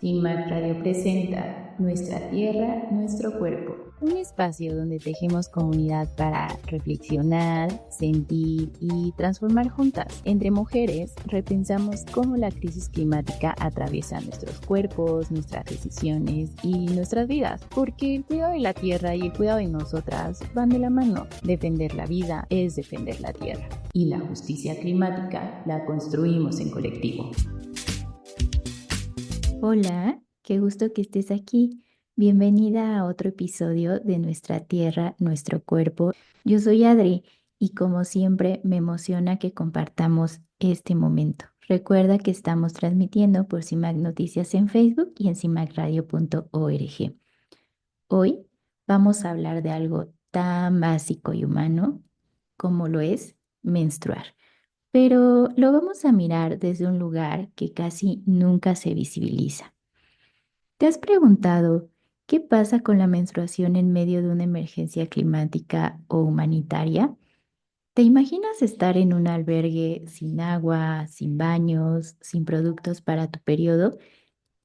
CIMAC Radio presenta Nuestra Tierra, Nuestro Cuerpo. Un espacio donde tejemos comunidad para reflexionar, sentir y transformar juntas. Entre mujeres, repensamos cómo la crisis climática atraviesa nuestros cuerpos, nuestras decisiones y nuestras vidas. Porque el cuidado de la tierra y el cuidado de nosotras van de la mano. Defender la vida es defender la tierra. Y la justicia climática la construimos en colectivo. Hola, qué gusto que estés aquí. Bienvenida a otro episodio de Nuestra Tierra, Nuestro Cuerpo. Yo soy Adri y como siempre me emociona que compartamos este momento. Recuerda que estamos transmitiendo por CIMAC Noticias en Facebook y en cimacradio.org. Hoy vamos a hablar de algo tan básico y humano como lo es menstruar. Pero lo vamos a mirar desde un lugar que casi nunca se visibiliza. ¿Te has preguntado qué pasa con la menstruación en medio de una emergencia climática o humanitaria? ¿Te imaginas estar en un albergue sin agua, sin baños, sin productos para tu periodo?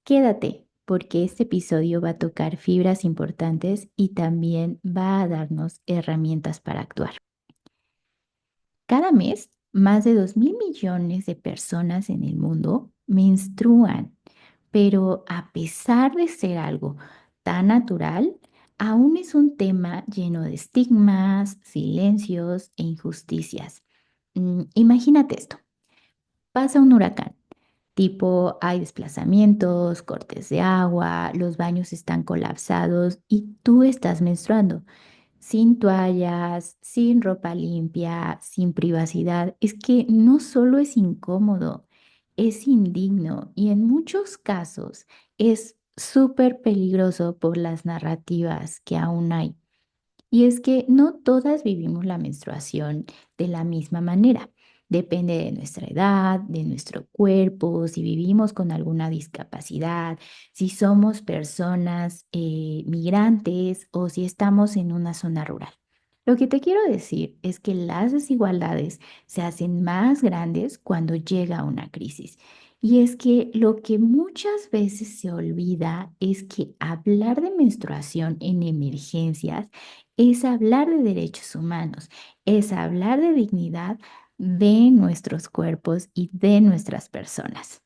Quédate, porque este episodio va a tocar fibras importantes y también va a darnos herramientas para actuar. Cada mes, más de 2.000 millones de personas en el mundo menstruan, pero a pesar de ser algo tan natural, aún es un tema lleno de estigmas, silencios e injusticias. Imagínate esto, pasa un huracán, tipo hay desplazamientos, cortes de agua, los baños están colapsados y tú estás menstruando sin toallas, sin ropa limpia, sin privacidad. Es que no solo es incómodo, es indigno y en muchos casos es súper peligroso por las narrativas que aún hay. Y es que no todas vivimos la menstruación de la misma manera. Depende de nuestra edad, de nuestro cuerpo, si vivimos con alguna discapacidad, si somos personas migrantes o si estamos en una zona rural. Lo que te quiero decir es que las desigualdades se hacen más grandes cuando llega una crisis. Y es que lo que muchas veces se olvida es que hablar de menstruación en emergencias es hablar de derechos humanos, es hablar de dignidad de nuestros cuerpos y de nuestras personas.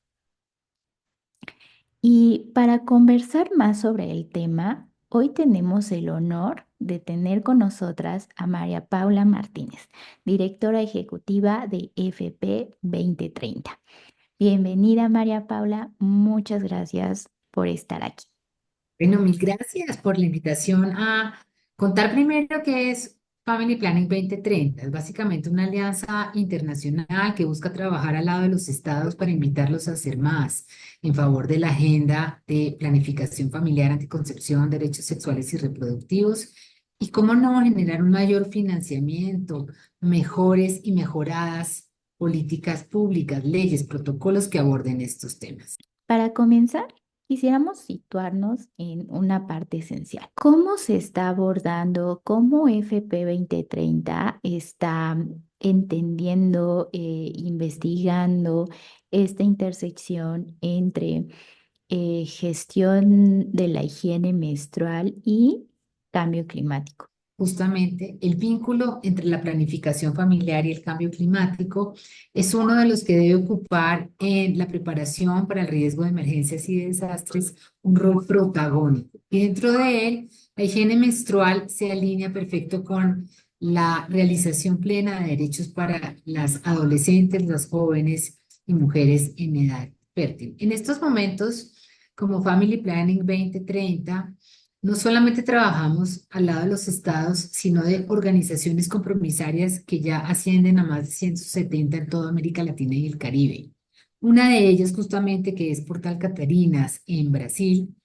Y para conversar más sobre el tema, hoy tenemos el honor de tener con nosotras a María Paula Martínez, directora ejecutiva de FP 2030. Bienvenida, María Paula, muchas gracias por estar aquí. Bueno, mil gracias por la invitación a contar primero qué es Family Planning 2030. Es básicamente una alianza internacional que busca trabajar al lado de los estados para invitarlos a hacer más en favor de la agenda de planificación familiar, anticoncepción, derechos sexuales y reproductivos y cómo no generar un mayor financiamiento, mejores y mejoradas políticas públicas, leyes, protocolos que aborden estos temas. Para comenzar, quisiéramos situarnos en una parte esencial. ¿Cómo se está abordando, cómo FP 2030 está entendiendo, investigando esta intersección entre gestión de la higiene menstrual y cambio climático? Justamente el vínculo entre la planificación familiar y el cambio climático es uno de los que debe ocupar en la preparación para el riesgo de emergencias y desastres un rol protagónico. Y dentro de él, la higiene menstrual se alinea perfecto con la realización plena de derechos para las adolescentes, los jóvenes y mujeres en edad fértil. En estos momentos, como Family Planning 2030, no solamente trabajamos al lado de los estados, sino de organizaciones compromisarias que ya ascienden a más de 170 en toda América Latina y el Caribe. Una de ellas, justamente, que es Portal Catarinas en Brasil,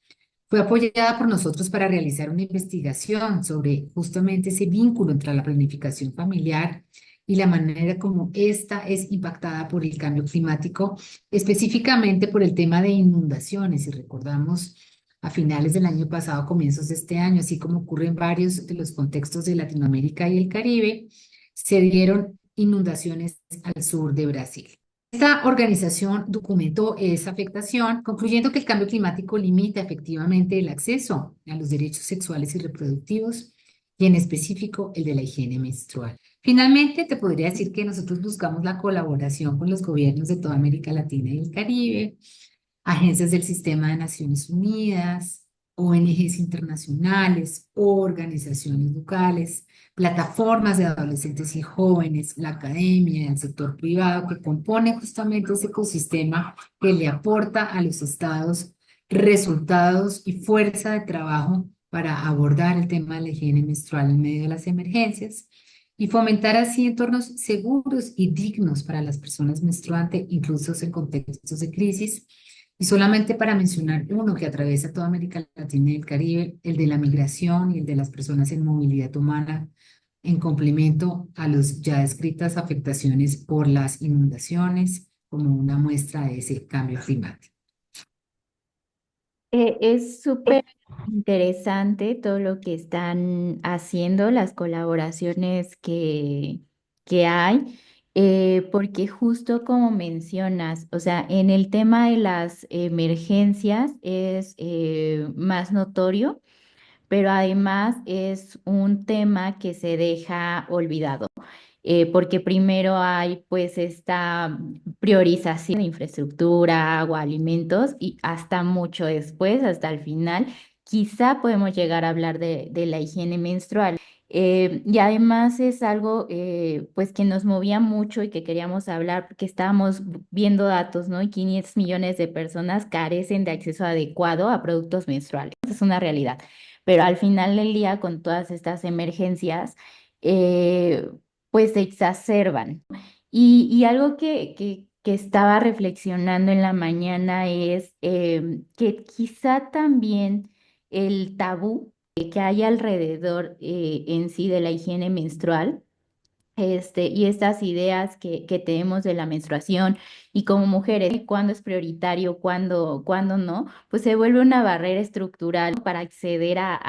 fue apoyada por nosotros para realizar una investigación sobre justamente ese vínculo entre la planificación familiar y la manera como esta es impactada por el cambio climático, específicamente por el tema de inundaciones. Si recordamos, a finales del año pasado, comienzos de este año, así como ocurre en varios de los contextos de Latinoamérica y el Caribe, se dieron inundaciones al sur de Brasil. Esta organización documentó esa afectación, concluyendo que el cambio climático limita efectivamente el acceso a los derechos sexuales y reproductivos, y en específico el de la higiene menstrual. Finalmente, te podría decir que nosotros buscamos la colaboración con los gobiernos de toda América Latina y el Caribe, agencias del Sistema de Naciones Unidas, ONGs internacionales, organizaciones locales, plataformas de adolescentes y jóvenes, la academia, el sector privado, que compone justamente ese ecosistema que le aporta a los estados resultados y fuerza de trabajo para abordar el tema de la higiene menstrual en medio de las emergencias y fomentar así entornos seguros y dignos para las personas menstruantes, incluso en contextos de crisis. Y solamente para mencionar uno que atraviesa toda América Latina y el Caribe, el de la migración y el de las personas en movilidad humana, en complemento a las ya descritas afectaciones por las inundaciones, como una muestra de ese cambio climático. Es súper interesante todo lo que están haciendo, las colaboraciones que hay, porque justo como mencionas, o sea, en el tema de las emergencias es más notorio, pero además es un tema que se deja olvidado, porque primero hay pues esta priorización de infraestructura, agua, alimentos y hasta mucho después, hasta el final, quizá podemos llegar a hablar de la higiene menstrual. Y además es algo pues que nos movía mucho y que queríamos hablar porque estábamos viendo datos, ¿no? Y 500 millones de personas carecen de acceso adecuado a productos menstruales. Es una realidad. Pero al final del día, con todas estas emergencias, eh, pues se exacerban. Y algo que estaba reflexionando en la mañana es que quizá también el tabú que hay alrededor en sí de la higiene menstrual y estas ideas que tenemos de la menstruación y como mujeres, y cuándo es prioritario, cuándo no, pues se vuelve una barrera estructural para acceder a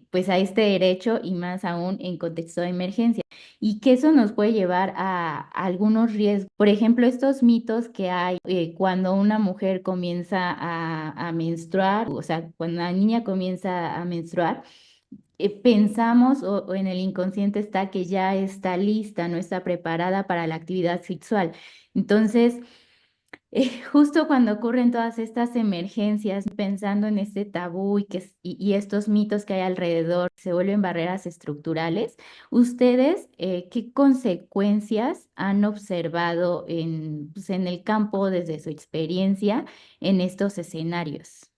pues a este derecho y más aún en contexto de emergencia. Y que eso nos puede llevar a algunos riesgos. Por ejemplo, estos mitos que hay cuando una mujer comienza a menstruar, o sea, cuando una niña comienza a menstruar pensamos o en el inconsciente está que ya está lista, no está preparada para la actividad sexual. Entonces, justo cuando ocurren todas estas emergencias, pensando en este tabú y estos mitos que hay alrededor, se vuelven barreras estructurales, ¿ustedes qué consecuencias han observado pues, en el campo desde su experiencia en estos escenarios?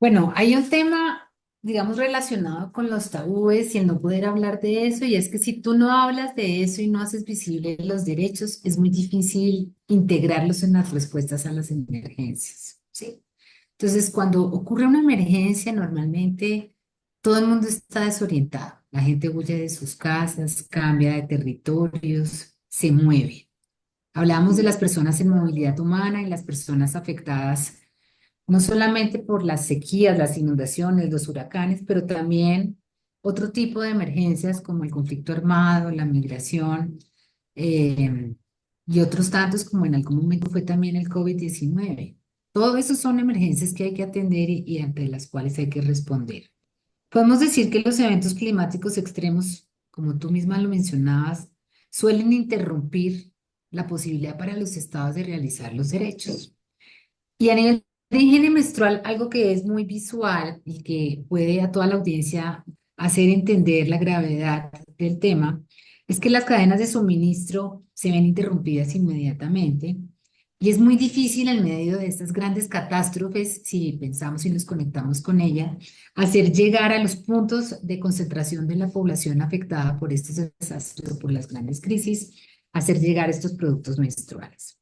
Bueno, hay un tema, digamos, relacionado con los tabúes y el no poder hablar de eso, y es que si tú no hablas de eso y no haces visibles los derechos, es muy difícil integrarlos en las respuestas a las emergencias, ¿sí? Entonces, cuando ocurre una emergencia, normalmente todo el mundo está desorientado. La gente huye de sus casas, cambia de territorios, se mueve. Hablamos de las personas en movilidad humana y las personas afectadas no solamente por las sequías, las inundaciones, los huracanes, pero también otro tipo de emergencias como el conflicto armado, la migración eh, y otros tantos como en algún momento fue también el COVID-19. Todo eso son emergencias que hay que atender y ante las cuales hay que responder. Podemos decir que los eventos climáticos extremos, como tú misma lo mencionabas, suelen interrumpir la posibilidad para los estados de realizar los derechos. Y a nivel de higiene menstrual, algo que es muy visual y que puede a toda la audiencia hacer entender la gravedad del tema, es que las cadenas de suministro se ven interrumpidas inmediatamente y es muy difícil en medio de estas grandes catástrofes, si pensamos y nos conectamos con ella, hacer llegar a los puntos de concentración de la población afectada por estos desastres o por las grandes crisis, hacer llegar estos productos menstruales.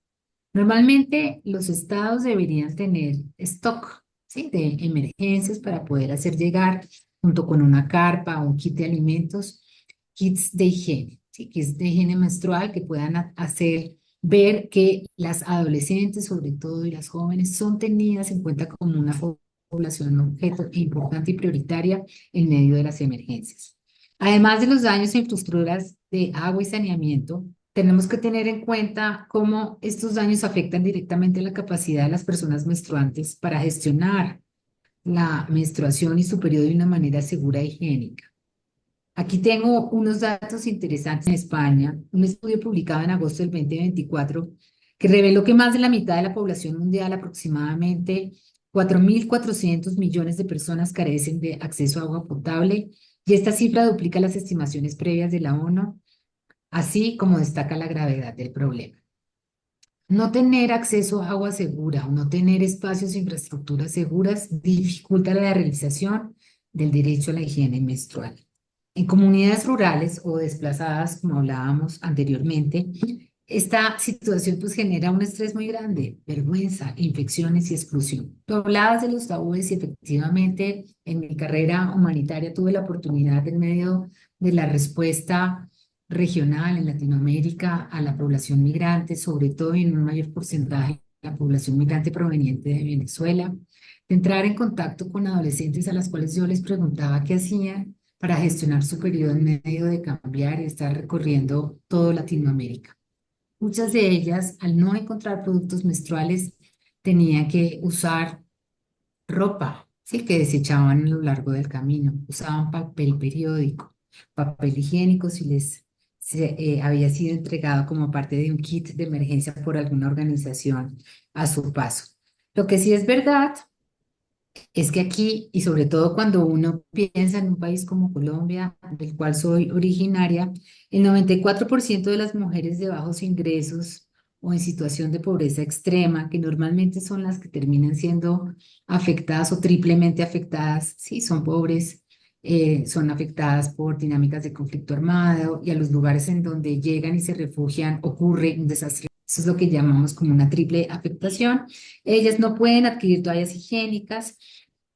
Normalmente los estados deberían tener stock, ¿sí? De emergencias para poder hacer llegar, junto con una carpa o un kit de alimentos, kits de higiene, ¿sí? Kits de higiene menstrual que puedan hacer ver que las adolescentes, sobre todo, y las jóvenes son tenidas en cuenta como una población objeto importante y prioritaria en medio de las emergencias. Además de los daños a infraestructuras de agua y saneamiento, tenemos que tener en cuenta cómo estos daños afectan directamente la capacidad de las personas menstruantes para gestionar la menstruación y su periodo de una manera segura e higiénica. Aquí tengo unos datos interesantes en España, un estudio publicado en agosto del 2024 que reveló que más de la mitad de la población mundial, aproximadamente 4.400 millones de personas, carecen de acceso a agua potable, y esta cifra duplica las estimaciones previas de la ONU, así como destaca la gravedad del problema. No tener acceso a agua segura o no tener espacios e infraestructuras seguras dificulta la realización del derecho a la higiene menstrual. En comunidades rurales o desplazadas, como hablábamos anteriormente, esta situación pues genera un estrés muy grande, vergüenza, infecciones y exclusión. Tú hablabas de los tabúes y efectivamente en mi carrera humanitaria tuve la oportunidad en medio de la respuesta regional en Latinoamérica a la población migrante, sobre todo en un mayor porcentaje la población migrante proveniente de Venezuela, de entrar en contacto con adolescentes a las cuales yo les preguntaba qué hacían para gestionar su periodo en medio de cambiar y estar recorriendo todo Latinoamérica. Muchas de ellas, al no encontrar productos menstruales, tenían que usar ropa, sí, que desechaban a lo largo del camino. Usaban papel periódico, papel higiénico si había sido entregado como parte de un kit de emergencia por alguna organización a su paso. Lo que sí es verdad es que aquí, y sobre todo cuando uno piensa en un país como Colombia, del cual soy originaria, el 94% de las mujeres de bajos ingresos o en situación de pobreza extrema, que normalmente son las que terminan siendo afectadas o triplemente afectadas, sí, son pobres, son afectadas por dinámicas de conflicto armado, y a los lugares en donde llegan y se refugian ocurre un desastre. Eso es lo que llamamos como una triple afectación. Ellas no pueden adquirir toallas higiénicas,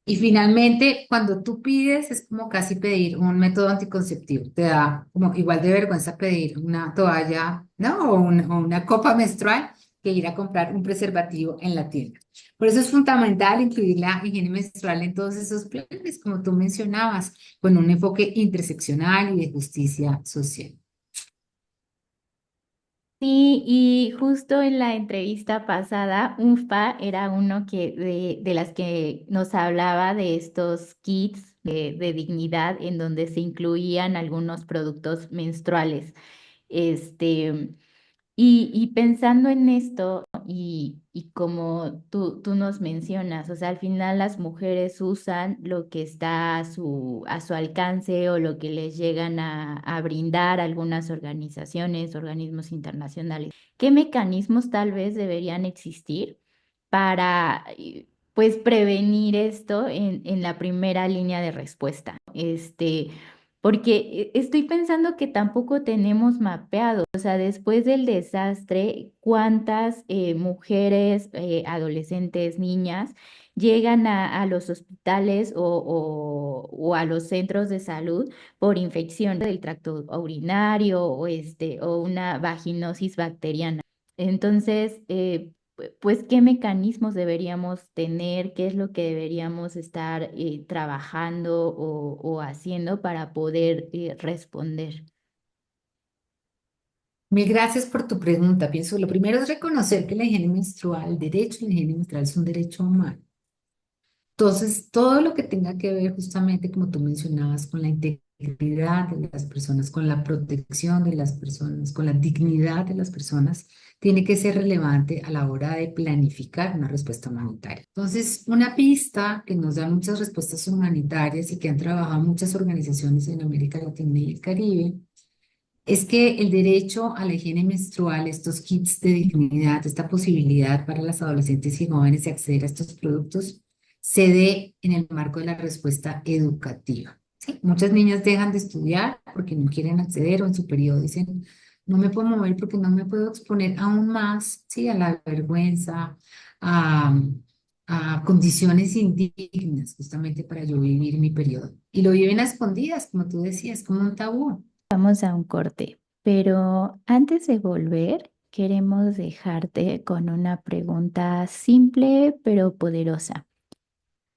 y finalmente, cuando tú pides, es como casi pedir un método anticonceptivo. Te da como igual de vergüenza pedir una toalla, ¿no? O una copa menstrual, que ir a comprar un preservativo en la tienda. Por eso es fundamental incluir la higiene menstrual en todos esos planes, como tú mencionabas, con un enfoque interseccional y de justicia social. Sí, y justo en la entrevista pasada, UNFPA era uno de las que nos hablaba de estos kits de dignidad en donde se incluían algunos productos menstruales. Este, y pensando en esto y como tú nos mencionas, o sea, al final las mujeres usan lo que está a su alcance o lo que les llegan a brindar algunas organizaciones, organismos internacionales. ¿Qué mecanismos tal vez deberían existir para, pues, prevenir esto en la primera línea de respuesta? Porque estoy pensando que tampoco tenemos mapeado, o sea, después del desastre, cuántas mujeres, adolescentes, niñas llegan a los hospitales o a los centros de salud por infección del tracto urinario o una vaginosis bacteriana. Entonces, pues, ¿qué mecanismos deberíamos tener? ¿Qué es lo que deberíamos estar trabajando o haciendo para poder responder? Mil gracias por tu pregunta. Pienso, lo primero es reconocer que la higiene menstrual, el derecho a la higiene menstrual es un derecho humano. Entonces, todo lo que tenga que ver justamente, como tú mencionabas, con la integridad de las personas, con la protección de las personas, con la dignidad de las personas, tiene que ser relevante a la hora de planificar una respuesta humanitaria. Entonces, una pista que nos da muchas respuestas humanitarias y que han trabajado muchas organizaciones en América Latina y el Caribe, es que el derecho a la higiene menstrual, estos kits de dignidad, esta posibilidad para las adolescentes y jóvenes de acceder a estos productos, se dé en el marco de la respuesta educativa. ¿Sí? Muchas niñas dejan de estudiar porque no quieren acceder, o en su periodo dicen, no me puedo mover porque no me puedo exponer aún más, ¿sí? A la vergüenza, a, a condiciones indignas, justamente para yo vivir mi periodo. Y lo viven a escondidas, como tú decías, como un tabú. Vamos a un corte, pero antes de volver, queremos dejarte con una pregunta simple pero poderosa.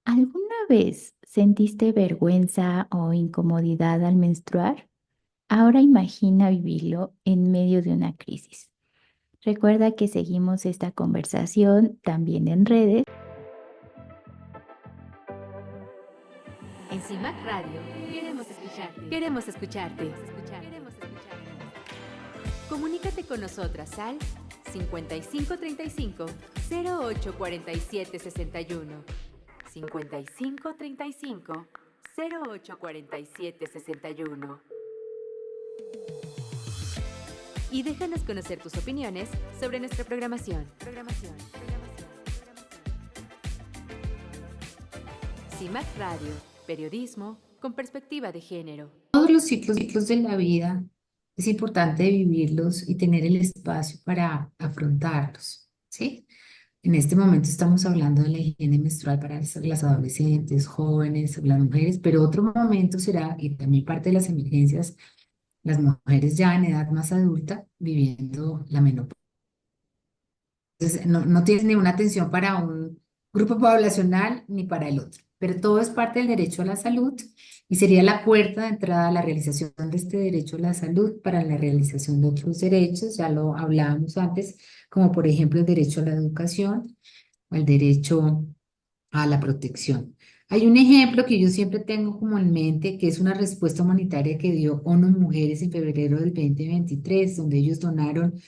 ¿Alguna vez sentiste vergüenza o incomodidad al menstruar? Ahora imagina vivirlo en medio de una crisis. Recuerda que seguimos esta conversación también en redes. En CIMAC Radio queremos escucharte. Queremos escucharte. Comunícate con nosotras al 5535 0847 61. 5535 0847 61. Y déjanos conocer tus opiniones sobre nuestra programación. CIMAC Radio, periodismo con perspectiva de género. Todos los ciclos de la vida es importante vivirlos y tener el espacio para afrontarlos, ¿sí? En este momento estamos hablando de la higiene menstrual para las adolescentes, jóvenes, las mujeres, pero otro momento será, y también parte de las emergencias, las mujeres ya en edad más adulta viviendo la menopausia. Entonces, no tienes ni una atención para un grupo poblacional ni para el otro, pero todo es parte del derecho a la salud y sería la puerta de entrada a la realización de este derecho a la salud para la realización de otros derechos, ya lo hablábamos antes, como por ejemplo el derecho a la educación o el derecho a la protección. Hay un ejemplo que yo siempre tengo como en mente, que es una respuesta humanitaria que dio ONU Mujeres en febrero del 2023, donde ellos donaron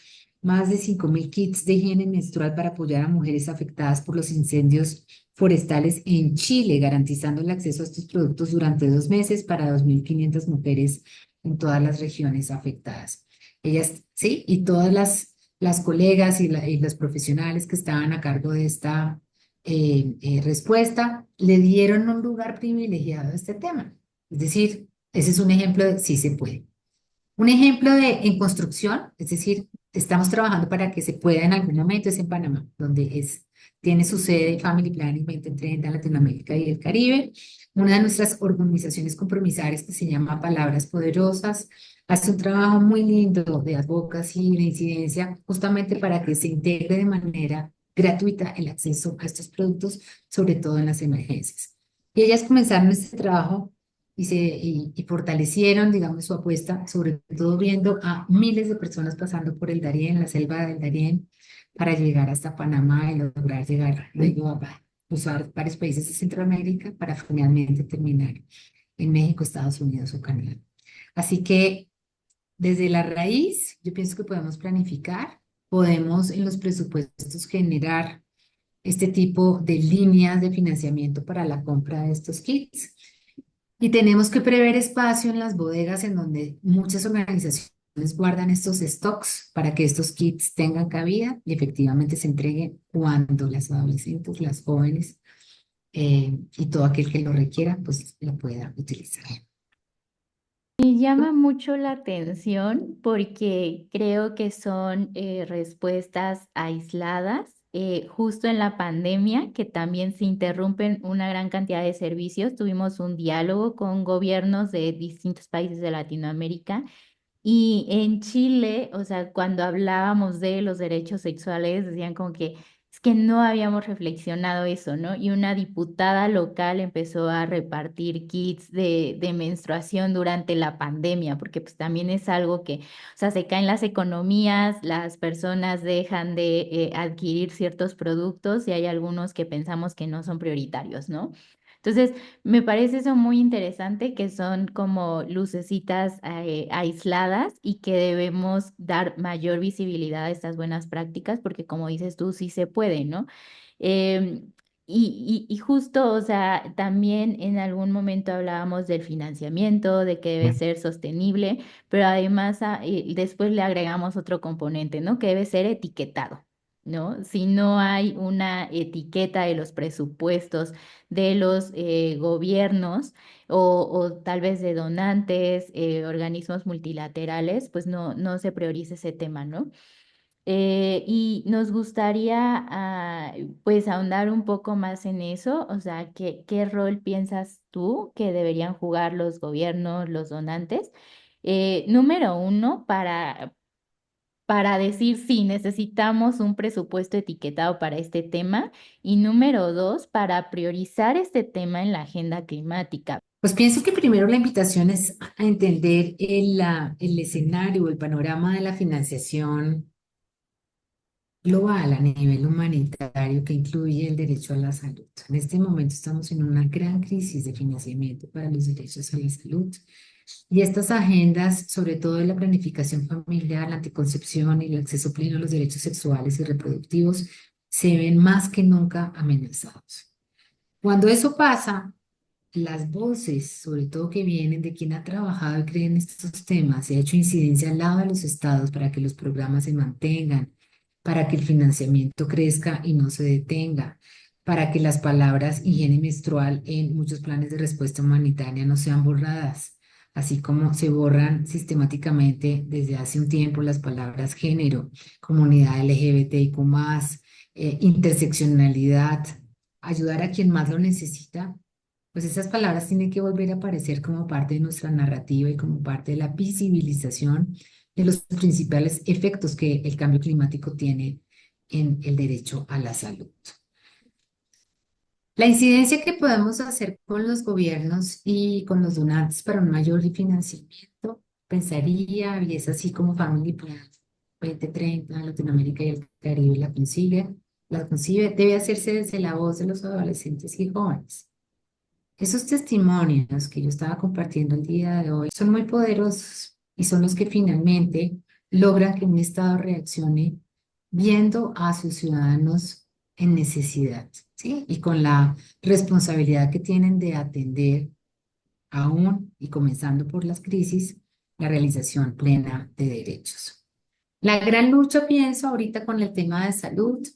más de 5.000 kits de higiene menstrual para apoyar a mujeres afectadas por los incendios forestales en Chile, garantizando el acceso a estos productos durante 2 meses para 2.500 mujeres en todas las regiones afectadas. Ellas, sí, y todas las colegas y los profesionales que estaban a cargo de esta respuesta le dieron un lugar privilegiado a este tema. Es decir, ese es un ejemplo de sí se puede. Un ejemplo en construcción, es decir, estamos trabajando para que se pueda en algún momento, es en Panamá, donde tiene su sede Family Planning 2030 Latinoamérica y el Caribe. Una de nuestras organizaciones compromisarias que se llama Palabras Poderosas hace un trabajo muy lindo de advocacy y de incidencia justamente para que se integre de manera gratuita el acceso a estos productos, sobre todo en las emergencias. Y ellas comenzaron este trabajo y fortalecieron, digamos, su apuesta, sobre todo viendo a miles de personas pasando por el Darién, la selva del Darién, para llegar hasta Panamá y lograr llegar luego a usar varios países de Centroamérica para finalmente terminar en México, Estados Unidos o Canadá. Así que desde la raíz, yo pienso que podemos planificar, podemos en los presupuestos generar este tipo de líneas de financiamiento para la compra de estos kits. Y tenemos que prever espacio en las bodegas en donde muchas organizaciones guardan estos stocks para que estos kits tengan cabida y efectivamente se entreguen cuando las adolescentes, las jóvenes y todo aquel que lo requiera, pues lo pueda utilizar. Me llama mucho la atención porque creo que son respuestas aisladas, justo en la pandemia, que también se interrumpen una gran cantidad de servicios. Tuvimos un diálogo con gobiernos de distintos países de Latinoamérica y en Chile, o sea, cuando hablábamos de los derechos sexuales, decían como que es que no habíamos reflexionado eso, ¿no? Y una diputada local empezó a repartir kits de menstruación durante la pandemia, porque pues también es algo que, o sea, se caen las economías, las personas dejan de adquirir ciertos productos y hay algunos que pensamos que no son prioritarios, ¿no? Entonces, me parece eso muy interesante, que son como lucecitas aisladas y que debemos dar mayor visibilidad a estas buenas prácticas, porque como dices tú, sí se puede, ¿no? Em, y justo, o sea, también en algún momento hablábamos del financiamiento, de que debe ser sostenible, pero además después le agregamos otro componente, ¿no? Que debe ser etiquetado. ¿No? Si no hay una etiqueta de los presupuestos de los gobiernos o tal vez de donantes, organismos multilaterales, pues no se prioriza ese tema, ¿no? Y nos gustaría pues ahondar un poco más en eso, o sea, ¿qué rol piensas tú que deberían jugar los gobiernos, los donantes? Número uno, para decir si necesitamos un presupuesto etiquetado para este tema y número dos, para priorizar este tema en la agenda climática. Pues pienso que primero la invitación es a entender el escenario, el panorama de la financiación global a nivel humanitario que incluye el derecho a la salud. En este momento estamos en una gran crisis de financiamiento para los derechos a la salud y estas agendas, sobre todo de la planificación familiar, la anticoncepción y el acceso pleno a los derechos sexuales y reproductivos, se ven más que nunca amenazados. Cuando eso pasa, las voces, sobre todo que vienen de quien ha trabajado y cree en estos temas y ha hecho incidencia al lado de los estados para que los programas se mantengan, para que el financiamiento crezca y no se detenga, para que las palabras higiene menstrual en muchos planes de respuesta humanitaria no sean borradas, así como se borran sistemáticamente desde hace un tiempo las palabras género, comunidad LGBTIQ+, interseccionalidad, ayudar a quien más lo necesita, pues esas palabras tienen que volver a aparecer como parte de nuestra narrativa y como parte de la visibilización de los principales efectos que el cambio climático tiene en el derecho a la salud. La incidencia que podemos hacer con los gobiernos y con los donantes para un mayor financiamiento, pensaría, y es así como Family Plan 2030, Latinoamérica y el Caribe la concibe, debe hacerse desde la voz de los adolescentes y jóvenes. Esos testimonios que yo estaba compartiendo el día de hoy son muy poderosos y son los que finalmente logran que un Estado reaccione viendo a sus ciudadanos en necesidad, ¿sí? Y con la responsabilidad que tienen de atender aún y comenzando por las crisis, la realización plena de derechos. La gran lucha, pienso, ahorita con el tema de salud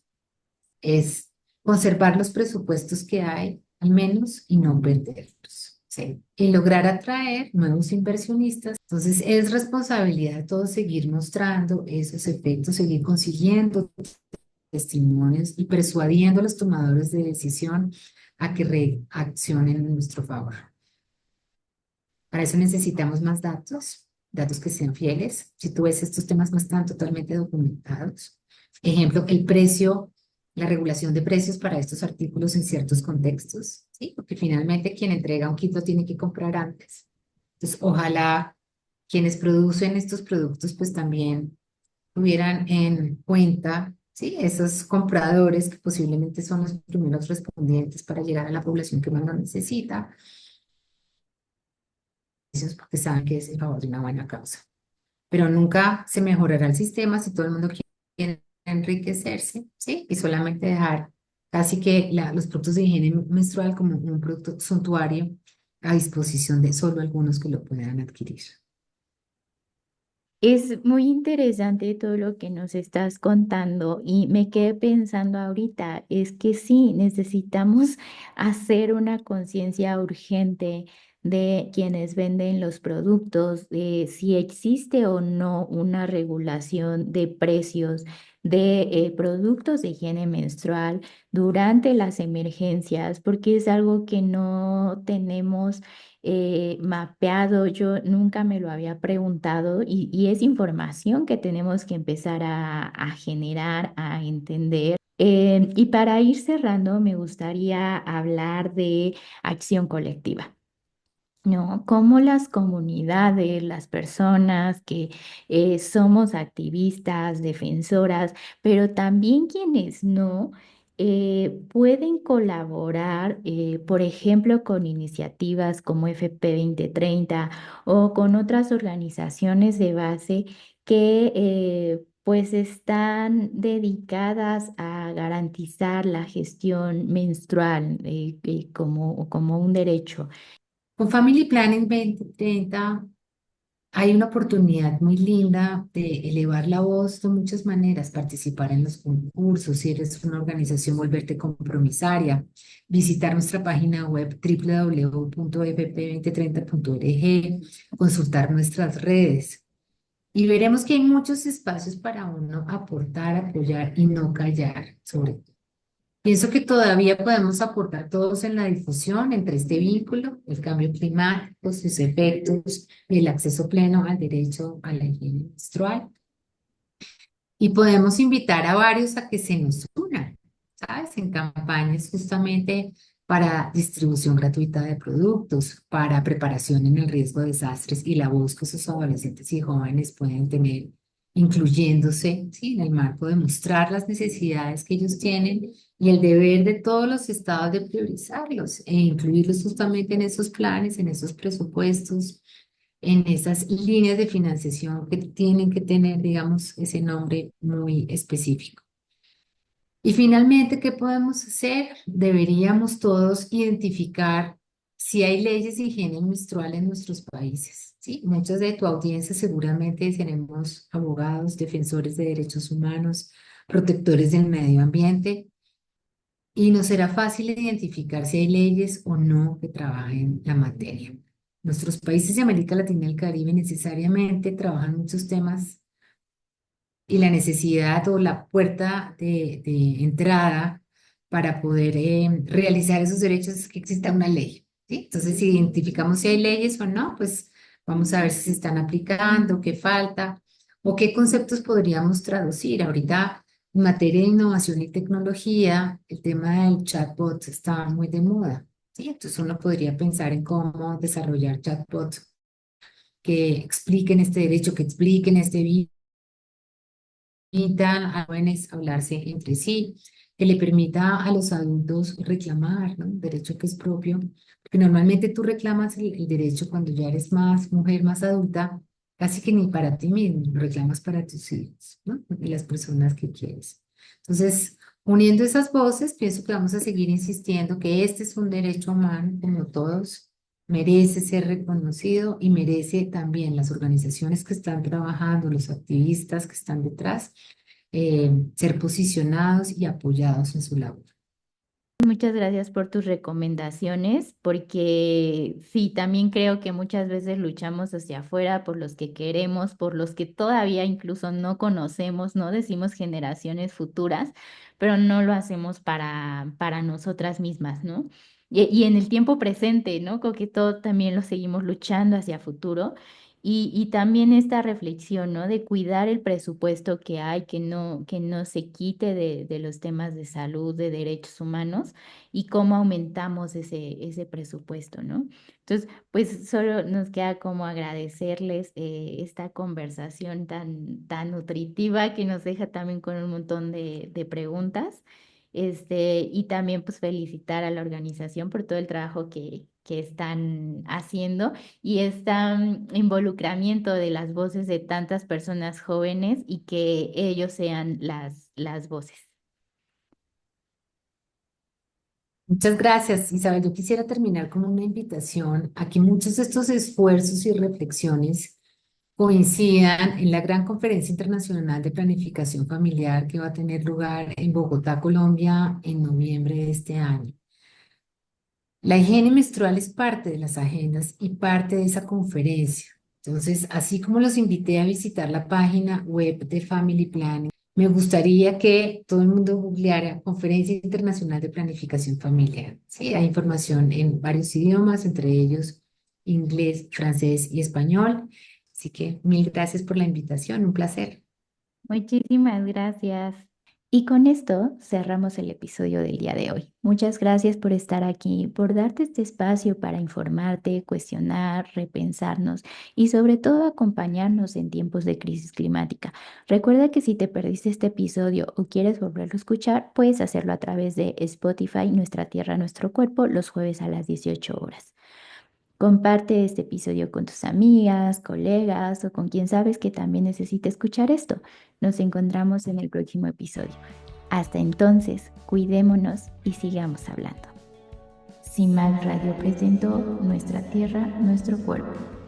es conservar los presupuestos que hay, al menos, y no perderlos. ¿Sí? Y lograr atraer nuevos inversionistas. Entonces, es responsabilidad de todos seguir mostrando esos efectos, seguir consiguiendo testimonios y persuadiendo a los tomadores de decisión a que reaccionen en nuestro favor. Para eso necesitamos más datos, datos que sean fieles. Si tú ves, estos temas no están totalmente documentados. Ejemplo, el precio, la regulación de precios para estos artículos en ciertos contextos, ¿sí? Porque finalmente quien entrega un kit lo tiene que comprar antes. Entonces, ojalá quienes producen estos productos pues también tuvieran en cuenta, ¿sí? Esos compradores que posiblemente son los primeros respondientes para llegar a la población que más lo necesita, porque saben que es en favor de una buena causa. Pero nunca se mejorará el sistema si todo el mundo quiere enriquecerse, ¿sí? Y solamente dejar casi que los productos de higiene menstrual como un producto suntuario a disposición de solo algunos que lo puedan adquirir. Es muy interesante todo lo que nos estás contando y me quedé pensando ahorita, es que sí, necesitamos hacer una conciencia urgente de quienes venden los productos, de si existe o no una regulación de precios de productos de higiene menstrual durante las emergencias, porque es algo que no tenemos mapeado, yo nunca me lo había preguntado y es información que tenemos que empezar a generar, a entender. Y para ir cerrando, me gustaría hablar de acción colectiva. ¿No? Cómo las comunidades, las personas que somos activistas, defensoras, pero también quienes no, pueden colaborar, por ejemplo, con iniciativas como FP 2030 o con otras organizaciones de base que pues están dedicadas a garantizar la gestión menstrual como un derecho. Con Family Planning 2030 hay una oportunidad muy linda de elevar la voz de muchas maneras, participar en los concursos, si eres una organización, volverte compromisaria, visitar nuestra página web www.fp2030.org, consultar nuestras redes y veremos que hay muchos espacios para uno aportar, apoyar y no callar sobre todo. Pienso que todavía podemos aportar todos en la difusión entre este vínculo, el cambio climático, sus efectos y el acceso pleno al derecho a la higiene menstrual. Y podemos invitar a varios a que se nos unan, ¿sabes? En campañas justamente para distribución gratuita de productos, para preparación en el riesgo de desastres y la voz que sus adolescentes y jóvenes pueden tener, incluyéndose, ¿sí?, en el marco de mostrar las necesidades que ellos tienen y el deber de todos los estados de priorizarlos e incluirlos justamente en esos planes, en esos presupuestos, en esas líneas de financiación que tienen que tener, digamos, ese nombre muy específico. Y finalmente, ¿qué podemos hacer? Deberíamos todos identificar si hay leyes de higiene menstrual en nuestros países, ¿sí? Muchas de tu audiencia seguramente tenemos abogados, defensores de derechos humanos, protectores del medio ambiente, y nos será fácil identificar si hay leyes o no que trabajen la materia. Nuestros países de América Latina y el Caribe necesariamente trabajan muchos temas y la necesidad o la puerta de entrada para poder realizar esos derechos es que exista una ley, ¿sí? Entonces, si identificamos si hay leyes o no, pues vamos a ver si se están aplicando, qué falta o qué conceptos podríamos traducir. Ahorita, en materia de innovación y tecnología, el tema del chatbot está muy de moda, ¿sí? Entonces, uno podría pensar en cómo desarrollar chatbots que expliquen este derecho, que expliquen este permitan a jóvenes hablarse entre sí, que le permita a los adultos reclamar, ¿no? Un derecho que es propio, porque normalmente tú reclamas el derecho cuando ya eres más mujer, más adulta, casi que ni para ti mismo, lo reclamas para tus hijos, ¿no? Y las personas que quieres. Entonces, uniendo esas voces, pienso que vamos a seguir insistiendo que este es un derecho humano, como todos, merece ser reconocido y merece también las organizaciones que están trabajando, los activistas que están detrás, ser posicionados y apoyados en su labor. Muchas gracias por tus recomendaciones, porque sí, también creo que muchas veces luchamos hacia afuera por los que queremos, por los que todavía incluso no conocemos, no decimos generaciones futuras, pero no lo hacemos para nosotras mismas, ¿no? Y en el tiempo presente, ¿no? Creo que todo también lo seguimos luchando hacia futuro. Y también esta reflexión, ¿no? De cuidar el presupuesto que hay, que no se quite de los temas de salud, de derechos humanos y cómo aumentamos ese presupuesto, ¿no? Entonces, pues solo nos queda como agradecerles esta conversación tan nutritiva que nos deja también con un montón de preguntas. Y también pues felicitar a la organización por todo el trabajo que están haciendo y este involucramiento de las voces de tantas personas jóvenes y que ellos sean las voces. Muchas gracias, Isabel. Yo quisiera terminar con una invitación a que muchos de estos esfuerzos y reflexiones coincidan en la gran conferencia internacional de planificación familiar que va a tener lugar en Bogotá, Colombia, en noviembre de este año. La higiene menstrual es parte de las agendas y parte de esa conferencia. Entonces, así como los invité a visitar la página web de Family Planning, me gustaría que todo el mundo googleara Conferencia Internacional de Planificación Familiar. Sí, hay información en varios idiomas, entre ellos inglés, francés y español. Así que mil gracias por la invitación, un placer. Muchísimas gracias. Y con esto cerramos el episodio del día de hoy. Muchas gracias por estar aquí, por darte este espacio para informarte, cuestionar, repensarnos y sobre todo acompañarnos en tiempos de crisis climática. Recuerda que si te perdiste este episodio o quieres volverlo a escuchar, puedes hacerlo a través de Spotify, Nuestra Tierra, Nuestro Cuerpo, los jueves a las 18 horas. Comparte este episodio con tus amigas, colegas o con quien sabes que también necesita escuchar esto. Nos encontramos en el próximo episodio. Hasta entonces, cuidémonos y sigamos hablando. CIMAD Radio presentó Nuestra Tierra, Nuestro Cuerpo.